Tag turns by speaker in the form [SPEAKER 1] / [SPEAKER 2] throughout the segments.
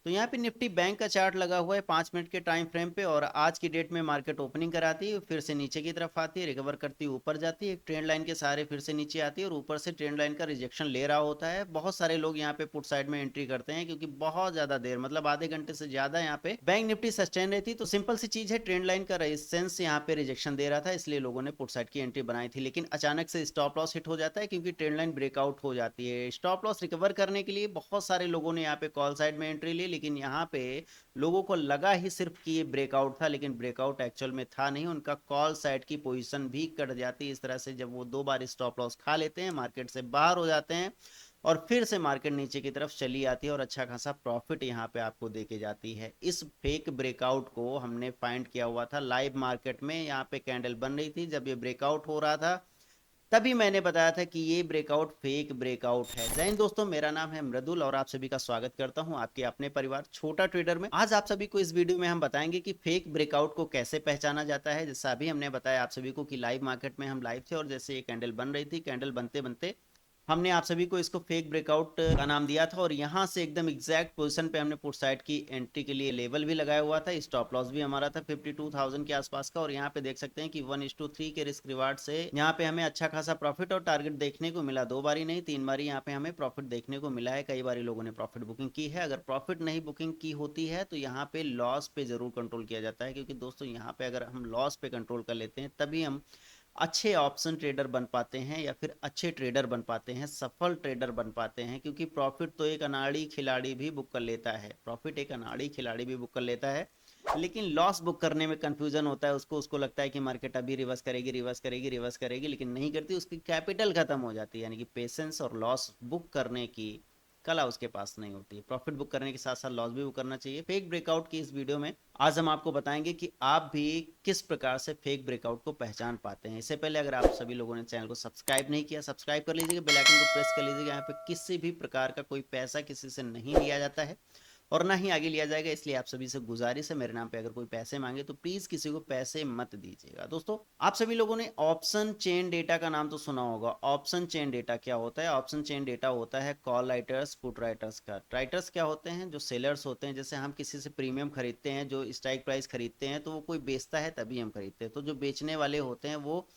[SPEAKER 1] तो यहाँ पे निफ्टी बैंक का चार्ट लगा हुआ है 5 मिनट के टाइम फ्रेम पे, और आज की डेट में मार्केट ओपनिंग कराती है, फिर से नीचे की तरफ आती है, रिकवर करती है, ऊपर जाती है, एक ट्रेंड लाइन के सहारे फिर से नीचे आती है, और ऊपर से ट्रेंड लाइन का रिजेक्शन ले रहा होता है। बहुत सारे लोग यहाँ पे पुट साइड में एंट्री करते हैं, क्योंकि बहुत ज्यादा देर, मतलब आधे घंटे से ज्यादा यहाँ पे बैंक निफ्टी सस्टेन रहती। तो सिंपल सी चीज है, ट्रेंड लाइन का रेजिस्टेंस यहाँ पे रिजेक्शन दे रहा था, इसलिए लोगों ने पुट साइड की एंट्री बनाई थी। लेकिन अचानक से स्टॉप लॉस हिट हो जाता है, क्योंकि ट्रेंड लाइन ब्रेकआउट हो जाती है। स्टॉप लॉस रिकवर करने के लिए बहुत सारे लोगों ने यहाँ पे कॉल साइड में एंट्री ली, लेकिन यहाँ पे लोगों को लगा ही सिर्फ कि ये ब्रेकआउट था, लेकिन ब्रेकआउट एक्चुअल में था नहीं। उनका कॉल साइड की पोजीशन भी कट जाती है। इस तरह से जब वो 2 बार स्टॉप लॉस खा लेते हैं, मार्केट से बाहर हो जाते हैं, और फिर से मार्केट नीचे की तरफ चली आती है, और अच्छा खासा प्रॉफिट यहाँ पे आपको देके जाती है। इस फेक ब्रेकआउट को हमने फाइंड किया हुआ था लाइव मार्केट में। यहाँ पे कैंडल बन रही थी, जब ये ब्रेकआउट हो रहा था तभी मैंने बताया था कि ये ब्रेकआउट फेक ब्रेकआउट है। जय हिंद दोस्तों, मेरा नाम है मृदुल और आप सभी का स्वागत करता हूं आपके अपने परिवार छोटा ट्रेडर में। आज आप सभी को इस वीडियो में हम बताएंगे कि फेक ब्रेकआउट को कैसे पहचाना जाता है। जैसा अभी हमने बताया आप सभी को कि लाइव मार्केट में हम लाइव थे, और जैसे ये कैंडल बन रही थी, कैंडल बनते बनते हमने आप सभी को इसको फेक ब्रेकआउट का नाम दिया था, और यहाँ से एकदम एग्जैक्ट पोजीशन पे हमने पुट साइड की एंट्री के लिए लेवल भी लगाया हुआ था। स्टॉप लॉस भी हमारा था 52,000 के आसपास का, और यहाँ पे देख सकते हैं कि 1:3 के रिस्क रिवार्ड से यहाँ पे हमें अच्छा खासा प्रॉफिट और टारगेट देखने को मिला। 2 बारी नहीं, 3 बारी यहाँ पे हमें प्रॉफिट देखने को मिला है। कई बारी लोगों ने प्रॉफिट बुकिंग की है। अगर प्रॉफिट नहीं बुकिंग की होती है तो यहाँ पे लॉस पे जरूर कंट्रोल किया जाता है, क्योंकि दोस्तों यहाँ पे अगर हम लॉस पे कंट्रोल कर लेते हैं तभी हम अच्छे ऑप्शन ट्रेडर बन पाते हैं, या फिर अच्छे ट्रेडर बन पाते हैं, सफल ट्रेडर बन पाते हैं। क्योंकि प्रॉफिट तो एक अनाड़ी खिलाड़ी भी बुक कर लेता है, प्रॉफिट एक अनाड़ी खिलाड़ी भी बुक कर लेता है, लेकिन लॉस बुक करने में कंफ्यूजन होता है उसको। उसको लगता है कि मार्केट अभी रिवर्स करेगी, रिवर्स करेगी, रिवर्स करेगी, लेकिन नहीं करती। उसकी कैपिटल खत्म हो जाती है, यानी कि पेशेंस और लॉस बुक करने की कला उसके पास नहीं होती है। प्रॉफिट बुक करने के साथ साथ लॉस भी बुक करना चाहिए। फेक ब्रेकआउट की इस वीडियो में आज हम आपको बताएंगे कि आप भी किस प्रकार से फेक ब्रेकआउट को पहचान पाते हैं। इससे पहले अगर आप सभी लोगों ने चैनल को सब्सक्राइब नहीं किया, सब्सक्राइब कर लीजिएगा, बेल आइकन को प्रेस कर लीजिएगा। यहाँ पे किसी भी प्रकार का कोई पैसा किसी से नहीं लिया जाता है, और ना ही आगे लिया जाएगा। इसलिए आप सभी से गुजारिश है, मेरे नाम पे अगर कोई पैसे मांगे तो प्लीज किसी को पैसे मत दीजिएगा। दोस्तों, आप सभी लोगों ने ऑप्शन चेन डेटा का नाम तो सुना होगा। ऑप्शन चेन डेटा क्या होता है? ऑप्शन चेन डेटा होता है कॉल राइटर्स, पुट राइटर्स का। राइटर्स क्या होते हैं? जो सेलर्स होते हैं। जैसे हम किसी से प्रीमियम खरीदते हैं, जो स्ट्राइक प्राइस खरीदते हैं, तो वो कोई बेचता है तभी हम खरीदते हैं। तो जो बेचने वाले होते हैं वो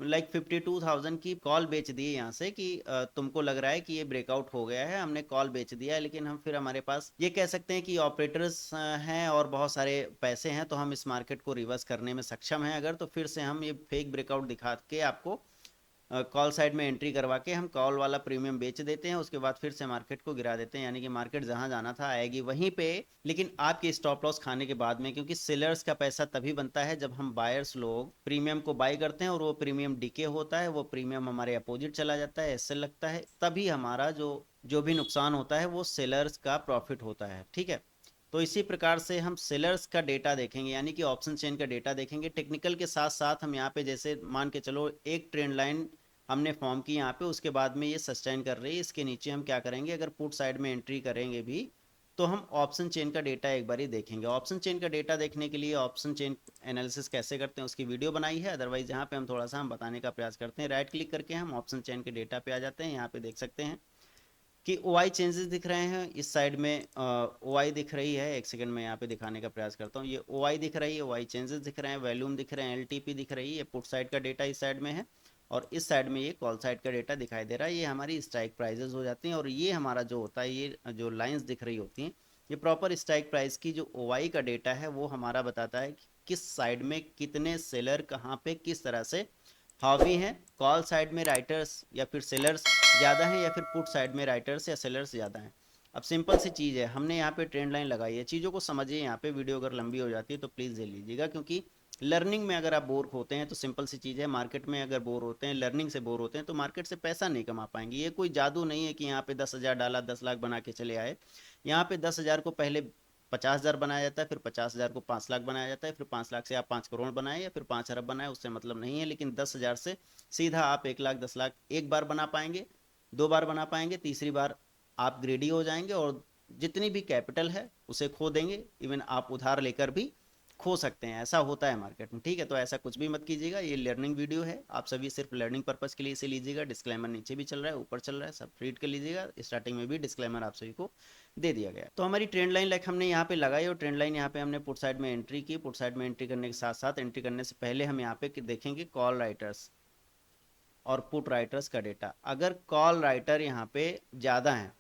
[SPEAKER 1] 52,000 की कॉल बेच दी यहाँ से कि तुमको लग रहा है कि ये ब्रेकआउट हो गया है, हमने कॉल बेच दिया है। लेकिन हम फिर हमारे पास ये कह सकते हैं कि ऑपरेटर्स हैं और बहुत सारे पैसे हैं, तो हम इस मार्केट को रिवर्स करने में सक्षम हैं अगर, तो फिर से हम ये फेक ब्रेकआउट दिखा के आपको कॉल साइड में एंट्री करवा के हम कॉल वाला प्रीमियम बेच देते हैं। उसके बाद फिर से मार्केट को गिरा देते हैं, यानी कि मार्केट जहां जाना था आएगी वहीं पे, लेकिन आपके स्टॉप लॉस खाने के बाद में। क्योंकि सेलर्स का पैसा तभी बनता है जब हम बायर्स लोग प्रीमियम को बाई करते हैं, और वो प्रीमियम डीके होता है, वो प्रीमियम हमारे अपोजिट चला जाता है, एसएल लगता है, तभी हमारा जो जो भी नुकसान होता है वो सेलर्स का प्रॉफिट होता है। ठीक है, तो इसी प्रकार से हम सेलर्स का डेटा देखेंगे, यानी कि ऑप्शन चेन का डेटा देखेंगे टेक्निकल के साथ साथ। हम यहाँ पे जैसे मान के चलो एक ट्रेंड लाइन हमने फॉर्म की यहाँ पे, उसके बाद में ये सस्टेन कर रही है, इसके नीचे हम क्या करेंगे, अगर पुट साइड में एंट्री करेंगे भी तो हम ऑप्शन चेन का डेटा एक बार ही देखेंगे। ऑप्शन चेन का डेटा देखने के लिए ऑप्शन चेन एनालिसिस कैसे करते हैं उसकी वीडियो बनाई है, अदरवाइज यहाँ पे हम थोड़ा सा हम बताने का प्रयास करते हैं। राइट क्लिक करके हम ऑप्शन चेन के डेटा पे आ जाते हैं। यहाँ पे देख सकते हैं कि ओ आई चेंजेस दिख रहे हैं। इस साइड में ओ आई दिख रही है, एक सेकंड में यहाँ पे दिखाने का प्रयास करता हूँ। ये ओ आई दिख रही है, ओ आई चेंजेस दिख रहे हैं, वॉल्यूम दिख रहे हैं, एल टी पी दिख रही है। ये पुट साइड का डेटा इस साइड में है, और इस साइड में ये कॉल साइड का डेटा दिखाई दे रहा है। ये हमारी स्ट्राइक प्राइजेस हो जाती हैं, और ये हमारा जो होता है, ये जो लाइंस दिख रही होती हैं, ये प्रॉपर स्ट्राइक प्राइस की जो ओ आई का डेटा है वो हमारा बताता है कि किस साइड में कितने सेलर कहाँ पे किस तरह से हावी हैं। कॉल साइड में राइटर्स या फिर सेलर्स ज़्यादा हैं, या फिर पुट साइड में राइटर्स या सेलर्स ज़्यादा हैं। अब सिंपल सी चीज़ है, हमने यहाँ पे ट्रेंड लाइन लगाई है। चीज़ों को समझिए, यहाँ पे वीडियो अगर लंबी हो जाती है तो प्लीज़ ले लीजिएगा, क्योंकि लर्निंग में अगर आप बोर होते हैं तो सिंपल सी चीज़ है, मार्केट में अगर बोर होते हैं, लर्निंग से बोर होते हैं, तो मार्केट से पैसा नहीं कमा पाएंगे। ये कोई जादू नहीं है कि यहाँ पे 10,000 डाला 10 लाख बना के चले आए। यहाँ पे 10,000 को पहले 50,000 बनाया जाता है, फिर 50,000 को 5 लाख बनाया जाता है, फिर 5 लाख से आप 5 करोड़ बनाए या फिर 5 अरब बनाए, उससे मतलब नहीं है। लेकिन 10,000 से सीधा आप 1 लाख 10 लाख एक बार बना पाएंगे, 2 बार बना पाएंगे, तीसरी बार आप ग्रेडी हो जाएंगे और जितनी भी कैपिटल है उसे खो देंगे। इवन आप उधार लेकर भी खो सकते हैं, ऐसा होता है मार्केट में, ठीक है। तो ऐसा कुछ भी मत कीजिएगा, ये लर्निंग वीडियो है, आप सभी सिर्फ लर्निंग पर्पस के लिए इसे लीजिएगा। डिस्क्लेमर नीचे भी चल रहा है, ऊपर चल रहा है, सब रीड कर लीजिएगा। स्टार्टिंग में भी डिस्क्लेमर आप सभी को दे दिया गया। तो हमारी ट्रेंड लाइन लाइक हमने यहाँ पे लगाई, और ट्रेंड लाइन यहाँ पे हमने पुट साइड में एंट्री की। पुट साइड में एंट्री करने के साथ साथ, एंट्री करने से पहले हम यहाँ पे देखेंगे कॉल राइटर्स और पुट राइटर्स का डेटा। अगर कॉल राइटर यहाँ पे ज़्यादा है,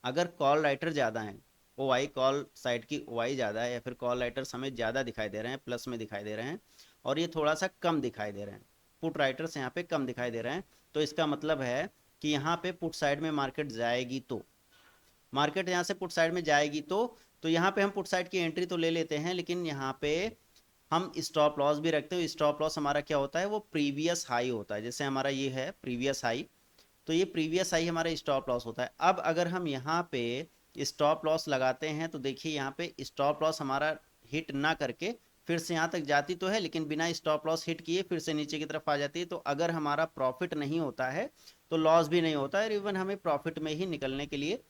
[SPEAKER 1] अगर कॉल राइटर ज़्यादा है, ओ आई कॉल साइड की ओ आई ज़्यादा है, या फिर कॉल राइटर्स हमें ज़्यादा दिखाई दे रहे हैं, प्लस में दिखाई दे रहे हैं, और ये थोड़ा सा कम दिखाई दे रहे हैं, पुट राइटर्स यहाँ पे कम दिखाई दे रहे हैं, तो इसका मतलब है कि यहाँ पे पुट साइड में मार्केट जाएगी। तो मार्केट यहाँ से पुट साइड में जाएगी तो यहाँ पे हम पुट साइड की एंट्री तो ले लेते हैं, लेकिन यहाँ पे हम स्टॉप लॉस भी रखते हैं। स्टॉप लॉस हमारा क्या होता है, वो प्रीवियस हाई होता है। जैसे हमारा ये है प्रीवियस हाई, तो ये प्रीवियस हाई हमारा स्टॉप लॉस होता है। अब अगर हम यहाँ पे स्टॉप लॉस लगाते हैं तो देखिए यहाँ पे स्टॉप लॉस हमारा हिट ना करके फिर से यहाँ तक जाती तो है, लेकिन बिना स्टॉप लॉस हिट किए फिर से नीचे की तरफ आ जाती है। तो अगर हमारा प्रॉफिट नहीं होता है तो लॉस भी नहीं होता है, इवन हमें प्रॉफिट में ही निकलने के लिए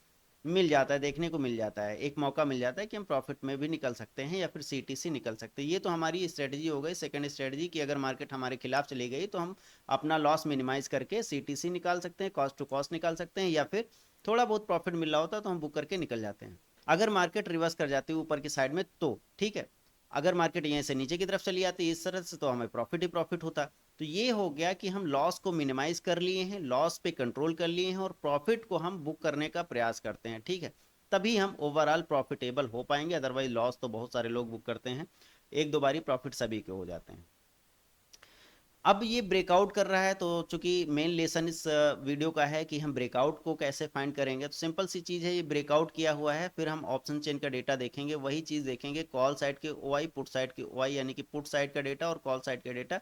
[SPEAKER 1] मिल जाता है, देखने को मिल जाता है, एक मौका मिल जाता है कि हम प्रॉफिट में भी निकल सकते हैं या फिर सीटीसी निकल सकते हैं। ये तो हमारी स्ट्रेटजी हो गई, सेकंड स्ट्रेटजी, कि अगर मार्केट हमारे खिलाफ चली गई तो हम अपना लॉस मिनिमाइज करके सीटीसी निकाल सकते हैं, कॉस्ट टू कॉस्ट निकाल सकते हैं, या फिर थोड़ा बहुत प्रॉफिट मिल रहा होता है तो हम बुक करके निकल जाते हैं। अगर मार्केट रिवर्स कर जाती है ऊपर की साइड में तो ठीक है, अगर मार्केट यहीं से नीचे की तरफ चली जाती है इस तरह से, तो हमें प्रॉफिट ही प्रॉफिट होता। तो ये हो गया कि हम लॉस को मिनिमाइज कर लिए हैं, लॉस पे कंट्रोल कर लिए हैं, और प्रॉफिट को हम बुक करने का प्रयास करते हैं, ठीक है। तभी हम ओवरऑल प्रॉफिटेबल हो पाएंगे, अदरवाइज लॉस तो बहुत सारे लोग बुक करते हैं, एक दो बारी प्रॉफिट सभी के हो जाते हैं। अब ये ब्रेकआउट कर रहा है, तो चूंकि मेन लेसन इस वीडियो का है कि हम ब्रेकआउट को कैसे फाइंड करेंगे, तो सिंपल सी चीज़ है, ये ब्रेकआउट किया हुआ है, फिर हम ऑप्शन चेन का डेटा देखेंगे, वही चीज़ देखेंगे, कॉल साइड के ओ आई, पुट साइड के ओ आई, यानी कि पुट साइड का डेटा और कॉल साइड का डेटा।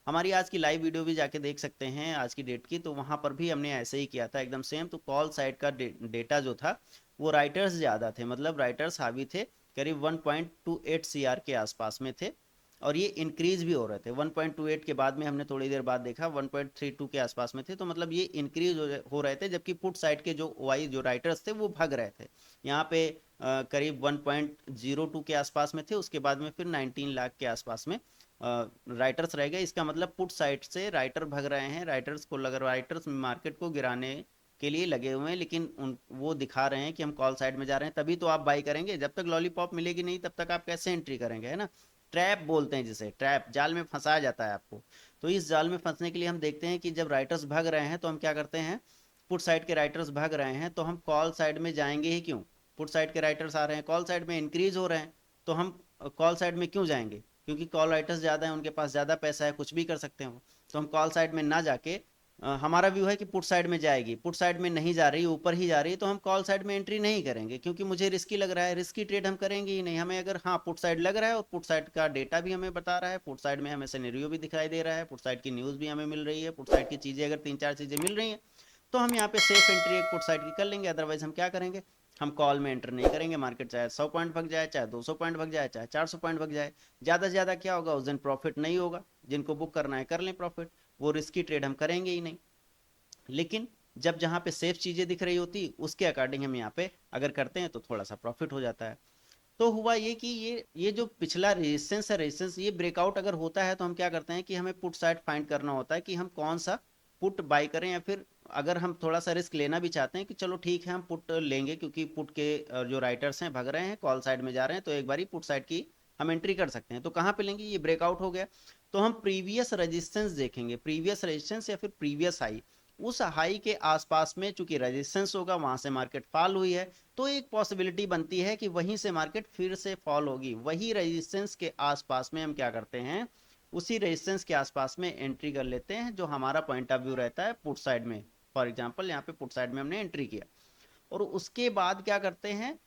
[SPEAKER 1] हमारी आज की लाइव वीडियो भी जाके देख सकते हैं आज की डेट की, तो वहाँ पर भी हमने ऐसे ही किया था एकदम सेम। तो कॉल साइड का डेटा जो था वो राइटर्स ज़्यादा थे, मतलब राइटर्स हावी थे, करीब 1.28 सीआर के आसपास में थे, और ये इंक्रीज भी हो रहे थे। 1.28 के बाद में हमने थोड़ी देर बाद देखा 1.32 के आसपास में थे, तो मतलब ये इंक्रीज हो रहे थे, जबकि पुट साइड के जो वाई जो राइटर्स थे वो भाग रहे थे। यहाँ पे करीब 1.02 के आसपास में थे, उसके बाद में फिर 19 लाख के आसपास में राइटर्स रह गए। इसका मतलब पुट साइड से राइटर भाग रहे हैं, राइटर्स को लग राइटर्स मार्केट को गिराने के लिए लगे हुए हैं, लेकिन वो दिखा रहे हैं कि हम कॉल साइड में जा रहे हैं, तभी तो आप बाई करेंगे। जब तक लॉलीपॉप मिलेगी नहीं तब तक आप कैसे एंट्री करेंगे, है ना। ट्रैप बोलते हैं जिसे, ट्रैप, जाल में फंसाया जाता है आपको। तो इस जाल में फंसने के लिए हम देखते हैं कि जब राइटर्स भाग रहे हैं तो हम क्या करते हैं, पुट साइड के राइटर्स भाग रहे हैं तो हम कॉल साइड में जाएंगे ही क्यों। पुट साइड के राइटर्स आ रहे हैं, कॉल साइड में इंक्रीज हो रहे हैं, तो हम कॉल साइड में क्यों जाएंगे, क्योंकि कॉल राइटर्स ज़्यादा है, उनके पास ज़्यादा पैसा है, कुछ भी कर सकते हैं वो। तो हम कॉल साइड में ना जाके हमारा व्यू है कि पुट साइड में जाएगी, पुट साइड में नहीं जा रही, ऊपर ही जा रही है, तो हम कॉल साइड में एंट्री नहीं करेंगे, क्योंकि मुझे रिस्की लग रहा है, रिस्की ट्रेड हम करेंगे ही नहीं। हमें अगर हाँ पुट साइड लग रहा है और पुट साइड का डेटा भी हमें बता रहा है, पुट साइड में हमें सिनेरियो भी दिखाई दे रहा है, पुट साइड की न्यूज़ भी हमें मिल रही है, पुट साइड की चीज़ें अगर तीन चार चीज़ें मिल रही हैं, तो हम यहाँ पे सेफ एंट्री एक पुट साइड की कर लेंगे। अदरवाइज हम क्या करेंगे, हम कॉल में एंटर नहीं करेंगे। मार्केट चाहे 100 पॉइंट भग जाए, चाहे 200 पॉइंट भग जाए, चाहे 400 पॉइंट भग जाए, ज़्यादा से ज़्यादा क्या होगा, उस दिन प्रॉफिट नहीं होगा। जिनको बुक करना है कर लें प्रॉफिट, वो रिस्की ट्रेड हम करेंगे ही नहीं। लेकिन जब जहाँ पे सेफ चीज़ें दिख रही होती उसके अकॉर्डिंग हम यहाँ पे अगर करते हैं तो थोड़ा सा प्रॉफिट हो जाता है। तो हुआ ये कि ये जो पिछला रेजिस्टेंस है, रेजिस्टेंस ये ब्रेकआउट अगर होता है तो हम क्या करते हैं कि हमें पुट साइड फाइंड करना होता है कि हम कौन सा पुट बाय करें, या फिर अगर हम थोड़ा सा रिस्क लेना भी चाहते हैं कि चलो ठीक है हम पुट लेंगे, क्योंकि पुट के जो राइटर्स हैं भग रहे हैं, कॉल साइड में जा रहे हैं, तो एक बारी पुट साइड की हम एंट्री कर सकते हैं। तो कहाँ पे लेंगे, ये ब्रेकआउट हो गया तो हम प्रीवियस रेजिस्टेंस देखेंगे, प्रीवियस रेजिस्टेंस या फिर प्रीवियस हाई, उस हाई के आसपास में चूंकि रेजिस्टेंस होगा, वहां से मार्केट फॉल हुई है, तो एक पॉसिबिलिटी बनती है कि वहीं से मार्केट फिर से फॉल होगी। वही रेजिस्टेंस के आसपास में हम क्या करते हैं, उसी रेजिस्टेंस के आसपास में एंट्री कर लेते हैं, जो हमारा पॉइंट ऑफ व्यू रहता है पुट साइड में। फॉर एग्जांपल यहाँ पे पुट साइड में हमने एंट्री किया, और उसके बाद क्या करते हैं,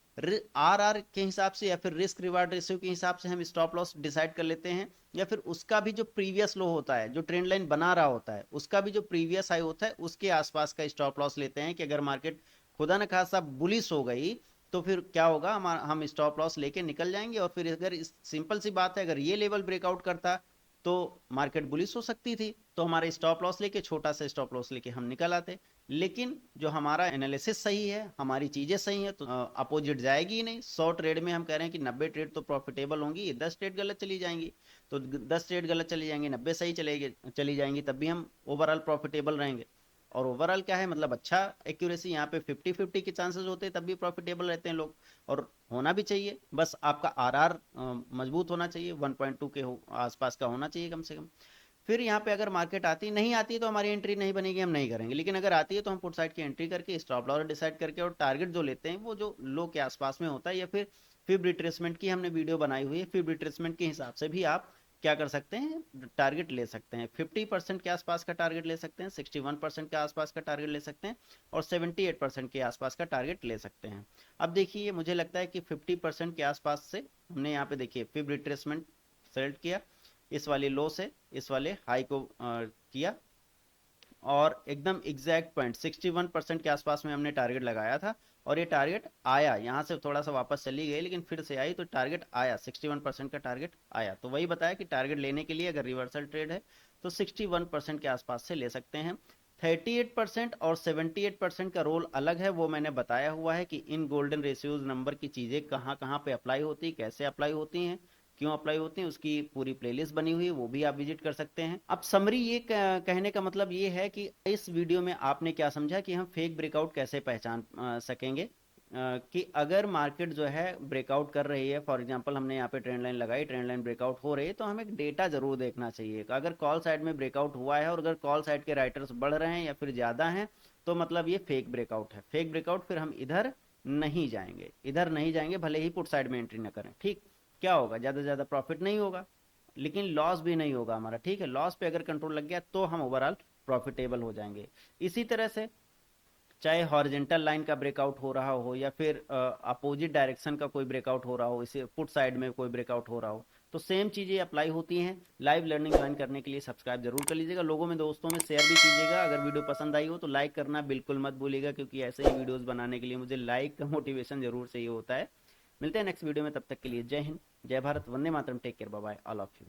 [SPEAKER 1] आर आर के हिसाब से या फिर रिस्क रिवार्ड रेशियो के हिसाब से हम स्टॉप लॉस डिसाइड कर लेते हैं, या फिर उसका भी जो प्रीवियस लो होता है, जो ट्रेंड लाइन बना रहा होता है, उसका भी जो प्रीवियस हाई होता है उसके आसपास का स्टॉप लॉस लेते हैं, कि अगर मार्केट खुदा न खासा बुलिश हो गई तो फिर क्या होगा, हम स्टॉप लॉस लेके निकल जाएंगे। और फिर अगर सिंपल सी बात है, अगर ये लेवल ब्रेकआउट करता तो मार्केट बुलिश हो सकती थी, तो हमारे स्टॉप लॉस लेके, छोटा सा स्टॉप लॉस लेके हम निकल आते। लेकिन जो हमारा एनालिसिस सही है, हमारी चीजें सही है, तो अपोजिट जाएगी ही नहीं। 100 ट्रेड में हम कह रहे हैं कि 90 ट्रेड तो प्रॉफिटेबल होंगी, 10 ट्रेड गलत चली जाएंगी, तो 10 ट्रेड गलत चली जाएंगी, 90 सही चली जाएंगी, तब भी हम ओवरऑल प्रॉफिटेबल रहेंगे। और ओवरऑल क्या है, मतलब अच्छा एक्यूरेसी, यहाँ पे 50-50 के चांसेस होते हैं, तब भी प्रॉफिटेबल रहते हैं लोग। और होना भी चाहिए, बस आपका आरआर मजबूत होना चाहिए, 1.2 के आसपास का होना चाहिए कम से कम। फिर यहाँ पे अगर मार्केट आती नहीं आती है तो हमारी एंट्री नहीं बनेगी, हम नहीं करेंगे। लेकिन अगर आती है तो हम पुट साइड की एंट्री करके स्टॉप लॉस डिसाइड करके और टारगेट जो लेते हैं वो जो लो के आसपास में होता है, या फिर फिब रिट्रेसमेंट की हमने वीडियो बनाई हुई है, फिब रिट्रेसमेंट के हिसाब से भी आप क्या कर सकते हैं, टारगेट ले सकते हैं। 50% के आसपास का टारगेट ले सकते हैं, 61% के आसपास का टारगेट ले सकते हैं, और 78% के आसपास का टारगेट ले सकते हैं। अब देखिए, मुझे लगता है कि 50% के आसपास से हमने यहाँ पे देखिए फिब रिट्रेसमेंट सेलेक्ट किया, इस वाले लो से इस वाले हाई को किया, और एकदम एग्जैक्ट पॉइंट 61% के आसपास में हमने टारगेट लगाया था, और ये टारगेट आया, यहाँ से थोड़ा सा वापस चली गई लेकिन फिर से आई, तो टारगेट आया, 61% का टारगेट आया। तो वही बताया कि टारगेट लेने के लिए अगर रिवर्सल ट्रेड है तो 61% के आसपास से ले सकते हैं। 38% और 78% का रोल अलग है, वो मैंने बताया हुआ है कि इन गोल्डन रेशियोज नंबर की चीजें कहाँ कहाँ पे अप्लाई होती, कैसे अप्लाई होती हैं, क्यों अप्लाई होती हैं, उसकी पूरी प्लेलिस्ट बनी हुई है, वो भी आप विजिट कर सकते हैं। अब समरी ये कहने का मतलब ये है कि इस वीडियो में आपने क्या समझा कि हम फेक ब्रेकआउट कैसे पहचान सकेंगे, कि अगर मार्केट जो है ब्रेकआउट कर रही है, फॉर एग्जांपल हमने यहाँ पे ट्रेंड लाइन लगाई, ट्रेंड लाइन ब्रेकआउट हो रही है, तो हमें डेटा जरूर देखना चाहिए। अगर कॉल साइड में ब्रेकआउट हुआ है और अगर कॉल साइड के राइटर्स बढ़ रहे हैं या फिर ज्यादा हैं, तो मतलब ये फेक ब्रेकआउट है। फेक ब्रेकआउट फिर हम इधर नहीं जाएंगे, इधर नहीं जाएंगे, भले ही पुट साइड में एंट्री ना करें। ठीक, क्या होगा, ज्यादा से ज्यादा प्रॉफिट नहीं होगा, लेकिन लॉस भी नहीं होगा हमारा। ठीक है, लॉस पे अगर कंट्रोल लग गया तो हम ओवरऑल प्रॉफिटेबल हो जाएंगे। इसी तरह से चाहे हॉरिजेंटल लाइन का ब्रेकआउट हो रहा हो या फिर अपोजिट डायरेक्शन का कोई ब्रेकआउट हो रहा हो, इसे पुट साइड में कोई ब्रेकआउट हो रहा हो, तो सेम चीजें अप्लाई होती हैं। लाइव लर्निंग ज्वाइन करने के लिए सब्सक्राइब जरूर कर लीजिएगा, लोगों में दोस्तों में शेयर भी कीजिएगा। अगर वीडियो पसंद आई हो तो लाइक करना बिल्कुल मत भूलिएगा, क्योंकि ऐसे ही वीडियोस बनाने के लिए मुझे लाइक का मोटिवेशन जरूर चाहिए होता है। मिलते हैं नेक्स्ट वीडियो में, तब तक के लिए जय हिंद, जय Bharat, Vande Mataram, take care, bye bye all of you.